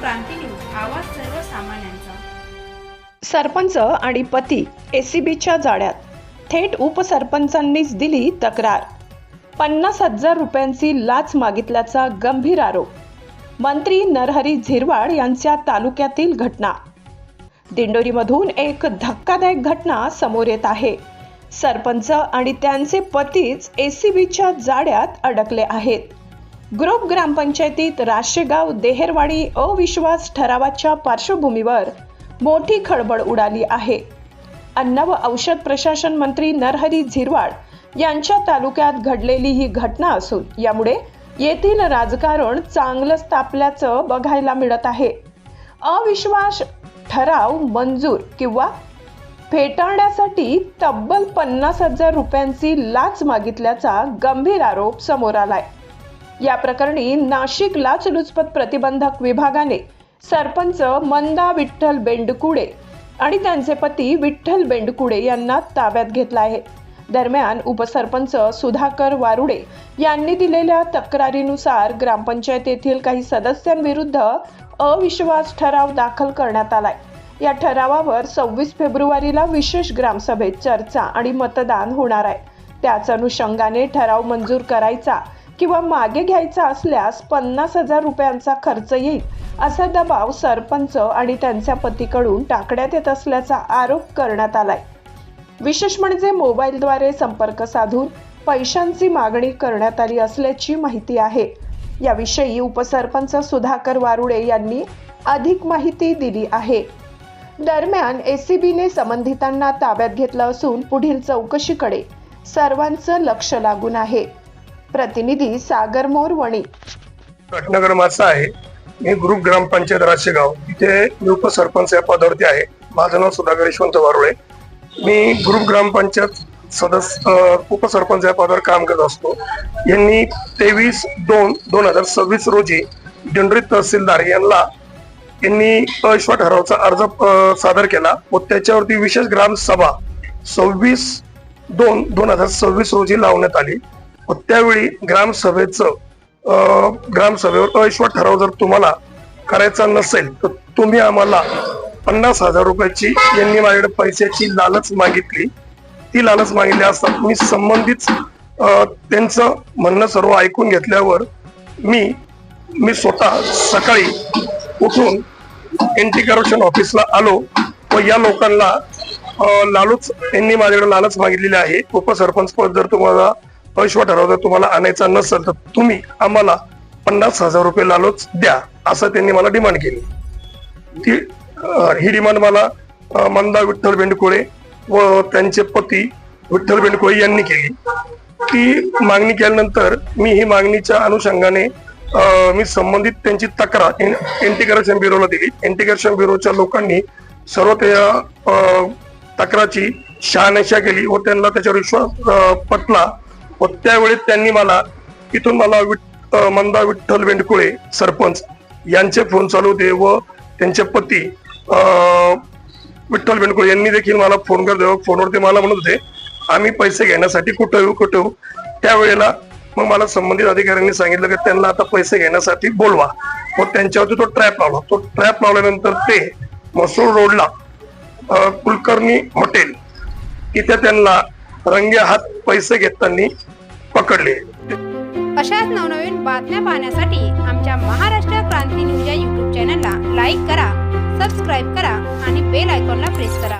क्रांती news, आवाज सर्वसामान्यांचा। सरपंच आणि पती एसीबीच्या जाळ्यात, थेट उपसरपंचांनीच दिली तक्रार। 50,000 रुपयांची लाच मागितल्याचा गंभीर आरोप। मंत्री नरहरी झिरवाळ यांच्या तालुक्यातील घटना। दिंडोरीमधून एक धक्कादायक घटना समोर येत आहे। सरपंच आणि त्यांचे पतीच एसीबीच्या जाळ्यात अडकले आहेत। ग्रुप ग्रामपंचायतीत राशेगाव देहेरवाडी अविश्वास ठरावाच्या पार्श्वभूमीवर मोठी खळबळ उडाली आहे। अन्न व औषध प्रशासन मंत्री नरहरी झिरवाळ यांच्या तालुक्यात घडलेली ही घटना असून यामुळे येथील राजकारण चांगलंच तापल्याचं बघायला मिळत आहे। अविश्वास ठराव मंजूर किंवा फेटाळण्यासाठी तब्बल 50,000 रुपयांची लाच मागितल्याचा गंभीर आरोप समोर आलाय। या प्रकरणी नाशिक लाचलुचपत प्रतिबंधक विभागाने सरपंच मंदा विठ्ठल बेंडकुडे आणि त्यांचे पती विठ्ठल बेंडकुडे यांना ताब्यात घेतला आहे। दरम्यान उपसरपंच सुधाकर वारुडे यांनी दिलेल्या तक्रारीनुसार ग्रामपंचायतीतील काही सदस्यांविरुद्ध अविश्वास ठराव दाखल करण्यात आलाय। या ठरावावर 26 फेब्रुवारीला विशेष ग्रामसभेत चर्चा आणि मतदान होणार आहे। त्याच अनुषंगाने ठराव मंजूर करायचा किंवा मागे घ्यायचा असल्यास 50,000 रुपयांचा खर्च येईल असा दबाव सरपंच आणि त्यांच्या पतीकडून टाकण्यात येत असल्याचा आरोप करण्यात आलाय। विशेष म्हणजे मोबाईलद्वारे संपर्क साधून पैशांची मागणी करण्यात आली असल्याची माहिती आहे। याविषयी उपसरपंच सुधाकर वारुडे यांनी अधिक माहिती दिली आहे। दरम्यान एसीबीने संबंधितांना ताब्यात घेतलं असून पुढील चौकशीकडे सर्वांचं लक्ष लागून आहे। प्रतिनिधी सागर मोरवणी। घटनाक्रम असा आहे, मी ग्रुप ग्रामपंचायत राशेगाव इथे उपसरपंच या पदावरती आहे। माझं नाव सुधाकर यशवंत वारुळे। मी ग्रुप ग्रामपंचायत सदस्य उपसरपंच या पदावर काम करत असतो। यांनी 23/2/2026 रोजी दिंडोरी तहसीलदार यांनी अविश्वास ठरावाचा अर्ज सादर केला व त्याच्यावरती विशेष ग्रामसभा 26/2/2026 रोजी लावण्यात आली। त्यावेळी ग्रामसभेवर अविश्वास ठराव जर तुम्हाला करायचा नसेल तर तुम्ही आम्हाला 50,000 रुपयाची यांनी माझ्याकडे पैशाची लालच मागितली। ती लालच मागितली असता मी संबंधित त्यांचं म्हणणं सर्व ऐकून घेतल्यावर मी स्वतः सकाळी उठून एंटी करप्शन ऑफिसला आलो व या लोकांना यांनी माझ्याकडे लालच मागितलेली आहे। उपसरपंच पद जर तुम्हाला अविश्वास ठराव जर तुम्हाला आणायचा नसेल तर तुम्ही आम्हाला 50,000 रुपये लालच द्या असं त्यांनी मला डिमांड केली। ही डिमांड मला मंदा विठ्ठल बेंडकुळे व त्यांचे पती विठ्ठल बेंडकुळे यांनी केली। ती मागणी केल्यानंतर मी ही मागणीच्या अनुषंगाने मी संबंधित त्यांची तक्रार एंटी करप्शन ब्युरोला दिली। एंटी करप्शन ब्युरोच्या लोकांनी सर्व त्या तक्रारची शहानिशा केली व त्यांना त्याच्यावर विश्वास पटला व त्यावेळी त्यांनी इथून मला मंदा विठ्ठल बेंडकुळे सरपंच यांचे फोन चालू होते व त्यांचे पती विठ्ठल बेंडकुळे यांनी देखील मला फोन करतो। फोनवरती मला म्हणत होते आम्ही पैसे घेण्यासाठी कुठं येऊ। त्यावेळेला मग मला संबंधित अधिकाऱ्यांनी सांगितलं की त्यांना आता पैसे घेण्यासाठी बोलवा व त्यांच्यावरती तो ट्रॅप लावला। तो ट्रॅप लावल्यानंतर ते मसूर रोडला कुलकर्णी हॉटेल इथे त्यांना रंगे हात पैसे घेताना पकडले। अशाच नवनवीन बातम्या पाहण्यासाठी आमच्या महाराष्ट्र क्रांती न्यूज या YouTube चॅनलला लाईक करा, सबस्क्राईब करा आणि बेल आयकॉनला प्रेस करा।